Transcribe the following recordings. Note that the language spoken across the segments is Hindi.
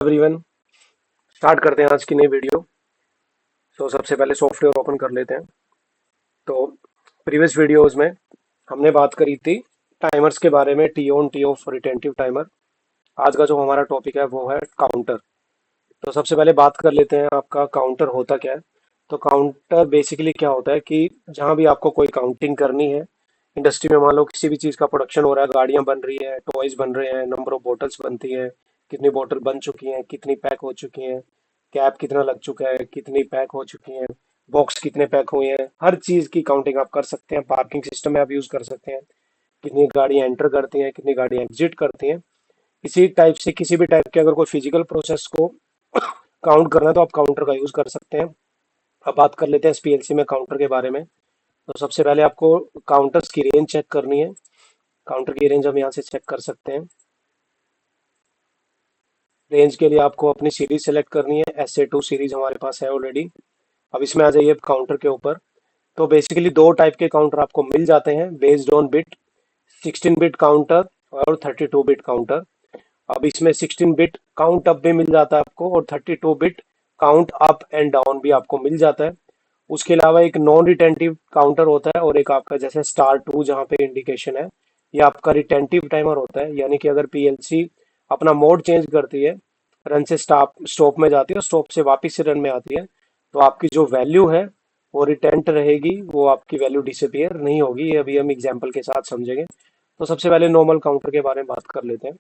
एवरीवन, स्टार्ट करते हैं आज की नई वीडियो। सबसे पहले सॉफ्टवेयर ओपन कर लेते हैं। तो प्रीवियस वीडियोस में हमने बात करी थी टाइमर्स के बारे में, T on T of retentive timer. आज का जो हमारा टॉपिक है वो है काउंटर। तो सबसे पहले बात कर लेते हैं आपका काउंटर होता क्या है। तो काउंटर बेसिकली क्या होता है कि जहाँ भी आपको कोई काउंटिंग करनी है, इंडस्ट्री में मान लो किसी भी चीज़ का प्रोडक्शन हो रहा है, गाड़ियाँ बन रही है, टॉयज बन रहे हैं, नंबर ऑफ बॉटल्स बनती हैं, कितनी बॉटल बन चुकी हैं, कितनी पैक हो चुकी हैं, कैप कितना लग चुका है, कितनी पैक हो चुकी हैं, बॉक्स कितने पैक हुए हैं, हर चीज़ की काउंटिंग आप कर सकते हैं। पार्किंग सिस्टम में आप यूज़ कर सकते हैं, कितनी गाड़ियाँ एंटर करती हैं, कितनी गाड़ियाँ एग्जिट करती हैं। इसी टाइप से किसी भी टाइप के अगर कोई फिजिकल प्रोसेस को काउंट करना है तो आप काउंटर का यूज़ कर सकते हैं। अब बात कर लेते हैं इस पीएलसी में काउंटर के बारे में। तो सबसे पहले आपको काउंटर्स की रेंज चेक करनी है। काउंटर की रेंज हम यहाँ से चेक कर सकते हैं। रेंज के लिए आपको अपनी सीरीज सेलेक्ट करनी है। SA2 सीरीज हमारे पास है ऑलरेडी। अब इसमें आ जाइए काउंटर के ऊपर। तो बेसिकली दो टाइप के काउंटर आपको मिल जाते हैं based on bit, 16 bit counter और 32 बिट काउंटर। अब इसमें 16 बिट काउंट अप भी मिल जाता है आपको और 32 bit count up and down भी आपको मिल जाता है। उसके अलावा एक नॉन रिटेंटिव काउंटर होता है और एक आपका जैसे स्टार 2 जहाँ पे इंडिकेशन है, ये आपका रिटेंटिव टाइमर होता है। यानी कि अगर पीएलसी अपना मोड चेंज करती है, रन से स्टॉप स्टॉप में जाती है, स्टॉप से वापस से रन में आती है, तो आपकी जो वैल्यू है वो रिटेंट रहेगी, वो आपकी वैल्यू डिसअपियर नहीं होगी। ये अभी हम एग्जाम्पल के साथ समझेंगे। तो सबसे पहले नॉर्मल काउंटर के बारे में बात कर लेते हैं।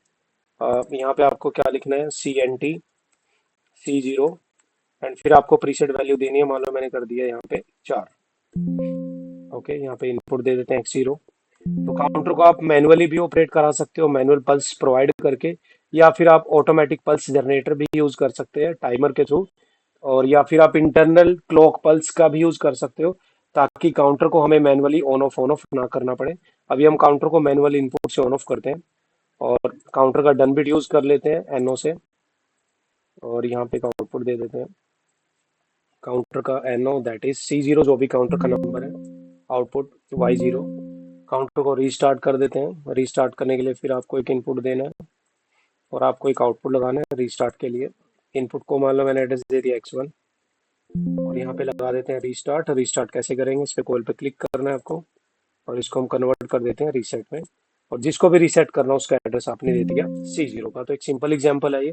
यहाँ पे आपको क्या लिखना है, CNT C0 एंड फिर आपको प्रीसेट वैल्यू देनी है। मान लो मैंने कर दिया यहाँ पे 4। ओके, यहाँ पे इनपुट दे देते हैं X0। तो काउंटर को आप मैनुअली भी ऑपरेट करा सकते हो, मैनुअल पल्स प्रोवाइड करके, या फिर आप ऑटोमेटिक पल्स जनरेटर भी यूज कर सकते हैं टाइमर के थ्रू, और या फिर आप इंटरनल क्लॉक पल्स का भी यूज कर सकते हो, ताकि काउंटर को हमें मैनुअली ऑन ऑफ ना करना पड़े। अभी हम काउंटर को मैनुअली इनपुट से ऑन ऑफ करते हैं और काउंटर का डन बिट यूज कर लेते हैं NO से, और यहाँ पे आउटपुट दे देते हैं काउंटर का NO, दैट इज C0 जो भी काउंटर का नंबर है, आउटपुट Y0। काउंटर को रीस्टार्ट कर देते हैं। रीस्टार्ट करने के लिए फिर आपको एक इनपुट देना है और आपको एक आउटपुट लगाना है रीस्टार्ट के लिए। इनपुट को मान लो मैंने एड्रेस दे दिया X1 और यहाँ पे लगा देते हैं रीस्टार्ट। रीस्टार्ट कैसे करेंगे, इस पे कॉल पे क्लिक करना है आपको और इसको हम कन्वर्ट कर देते हैं रीसेट में। और जिसको भी रीसेट करना है उसका एड्रेस आपने दे दिया C0 का। तो एक सिंपल एग्जांपल है ये।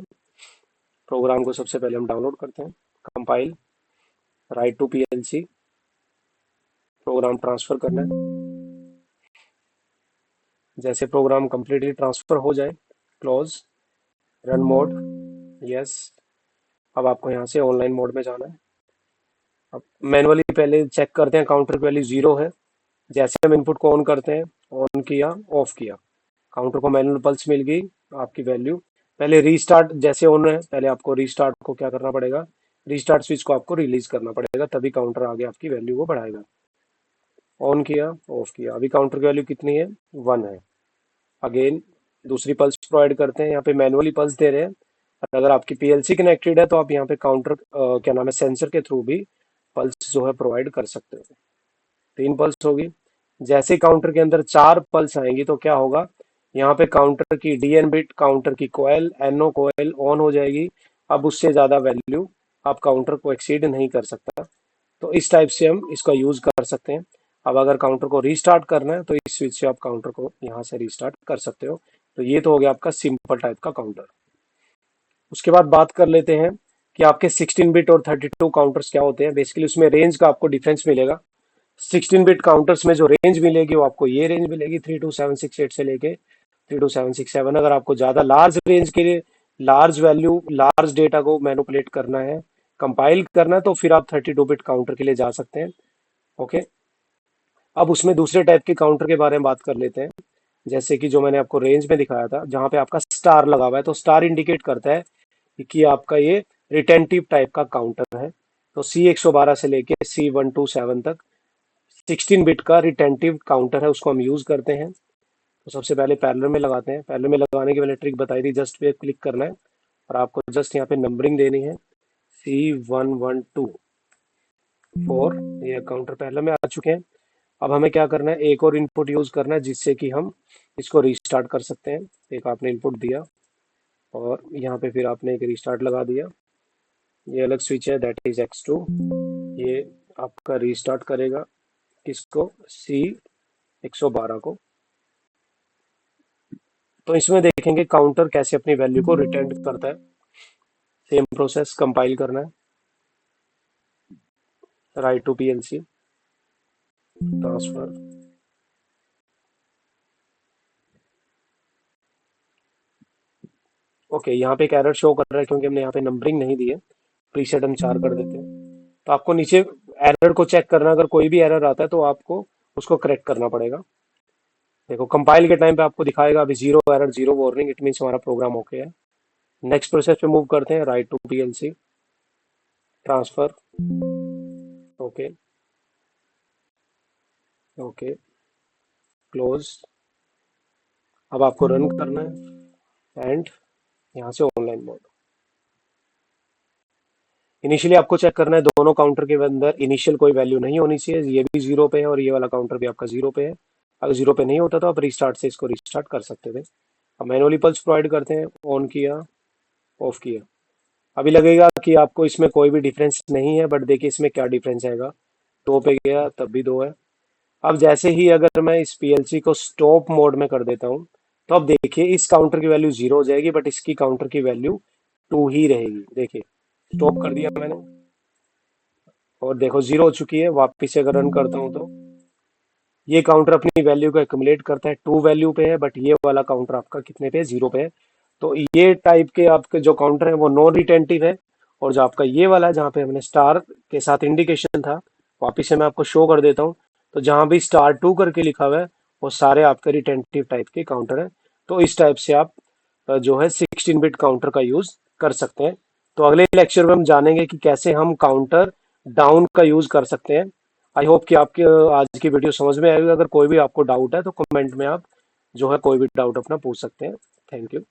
प्रोग्राम को सबसे पहले हम डाउनलोड करते हैं, compile, write to PLC, program transfer करना है। जैसे प्रोग्राम कंप्लीटली ट्रांसफर हो जाए, क्लोज, रन मोड, यस। अब आपको यहाँ से ऑनलाइन मोड में जाना है। अब मैनुअली पहले चेक करते हैं काउंटर की वैल्यू 0 है। जैसे हम इनपुट को ऑन करते हैं, ऑन किया, ऑफ किया, काउंटर को मैनुअल पल्स मिल गई, आपकी वैल्यू। पहले रीस्टार्ट जैसे ऑन है, पहले आपको रीस्टार्ट को क्या करना पड़ेगा, रीस्टार्ट स्विच को आपको रिलीज करना पड़ेगा, तभी काउंटर आगे आपकी वैल्यू को बढ़ाएगा। ऑन किया, ऑफ किया, अभी काउंटर की वैल्यू कितनी है, 1 है। अगेन दूसरी पल्स प्रोवाइड करते हैं, यहाँ पे मैनुअली पल्स दे रहे हैं। और अगर आपकी पीएलसी कनेक्टेड है तो आप यहाँ पे काउंटर क्या नाम है, सेंसर के थ्रू भी पल्स जो है प्रोवाइड कर सकते हो। 3 पल्स होगी। जैसे काउंटर के अंदर 4 पल्स आएंगी तो क्या होगा, यहाँ पे काउंटर की DN बिट, काउंटर की कोयल, NO कोयल ऑन हो जाएगी। अब उससे ज्यादा वैल्यू आप काउंटर को एक्सीड नहीं कर सकता। तो इस टाइप से हम इसका यूज कर सकते हैं। अब अगर काउंटर को रीस्टार्ट करना है तो इस स्विच से आप काउंटर को यहाँ से रीस्टार्ट कर सकते हो। तो ये तो हो गया आपका सिंपल टाइप का काउंटर। उसके बाद बात कर लेते हैं कि आपके 16 बिट और 32 काउंटर्स क्या होते हैं। बेसिकली उसमें रेंज का आपको डिफरेंस मिलेगा। 16 बिट काउंटर्स में जो रेंज मिलेगी वो आपको ये रेंज मिलेगी, 32768 से लेके 32767। अगर आपको ज्यादा लार्ज रेंज के लिए, लार्ज वैल्यू, लार्ज डेटा को मैनिपुलेट करना है, कंपाइल करना है, तो फिर आप 32 बिट काउंटर के लिए जा सकते हैं। ओके, अब उसमें दूसरे टाइप के काउंटर के बारे में बात कर लेते हैं। जैसे कि जो मैंने आपको रेंज में दिखाया था, जहां पे आपका स्टार लगा हुआ है, तो स्टार इंडिकेट करता है कि आपका ये रिटेंटिव टाइप का काउंटर है। तो C112 से लेके C127 तक 16 बिट का रिटेंटिव काउंटर है, उसको हम यूज करते हैं। तो सबसे पहले पैरेलल में लगाते हैं। पैरेलल में लगाने की मैंने ट्रिक बताई थी, जस्ट पे क्लिक करना है और आपको जस्ट यहाँ पे नंबरिंग देनी है, C112 4। ये काउंटर पैरेलल में आ चुके हैं। अब हमें क्या करना है, एक और इनपुट यूज करना है जिससे कि हम इसको रीस्टार्ट कर सकते हैं। एक आपने इनपुट दिया, और यहाँ पे फिर आपने एक रिस्टार्ट लगा दिया। ये अलग स्विच है, दैट इज X2। ये आपका रिस्टार्ट करेगा किसको, C112 को। तो इसमें देखेंगे काउंटर कैसे अपनी वैल्यू को रिटर्न करता है। सेम प्रोसेस, कंपाइल करना है, write to PLC, transfer. Okay, यहाँ पे एक एरर शो कर रहा है क्योंकि हमने यहाँ पे नंबरिंग नहीं दी है। प्रीसेट हम 4 कर देते हैं। तो आपको नीचे एरर को चेक करना, अगर कोई भी एरर आता है तो आपको उसको करेक्ट करना पड़ेगा। देखो कंपाइल के टाइम पे आपको दिखाएगा अभी 0 एरर 0 वार्निंग, इट मीन्स हमारा प्रोग्राम ओके है। नेक्स्ट प्रोसेस पे मूव करते हैं, write to PLC, transfer. Okay, okay, close. अब आपको रन करना है एंड यहाँ से ऑनलाइन मोड। इनिशियली आपको चेक करना है दोनों काउंटर के अंदर इनिशियल कोई वैल्यू नहीं होनी चाहिए। ये भी 0 पे है और ये वाला काउंटर भी आपका 0 पे है। अगर 0 पे नहीं होता तो आप रिस्टार्ट से इसको रिस्टार्ट कर सकते थे। अब मैनुअली पल्स प्रोवाइड करते हैं, ऑन किया, ऑफ किया। अभी लगेगा कि आपको इसमें कोई भी डिफरेंस नहीं है, बट देखिए इसमें क्या डिफरेंस आएगा। 2 पे गया तब भी 2 है। अब जैसे ही अगर मैं इस PLC को स्टॉप मोड में कर देता हूँ, तो अब देखिए इस काउंटर की वैल्यू 0 हो जाएगी, बट इसकी काउंटर की वैल्यू 2 ही रहेगी। देखिए स्टॉप कर दिया मैंने और देखो 0 हो चुकी है। वापिस से अगर रन करता हूँ तो ये काउंटर अपनी वैल्यू को एक्युमुलेट करता है, 2 वैल्यू पे है, बट ये वाला काउंटर आपका कितने पे है, 0 पे है। तो ये टाइप के आपके जो काउंटर है वो नॉन रिटेंटिव है। और जो आपका ये वाला है जहाँ पे हमने स्टार के साथ इंडिकेशन था, वापिस से मैं आपको शो कर देता हूँ। तो जहाँ भी स्टार 2 करके लिखा हुआ है वो सारे आपके रिटेंटिव टाइप के काउंटर है। तो इस टाइप से आप जो है 16 बिट काउंटर का यूज कर सकते हैं। तो अगले लेक्चर में हम जानेंगे कि कैसे हम काउंटर डाउन का यूज कर सकते हैं। आई होप कि आपके आज की वीडियो समझ में आएगी। अगर कोई भी आपको डाउट है तो कमेंट में आप जो है कोई भी डाउट अपना पूछ सकते हैं। Thank you.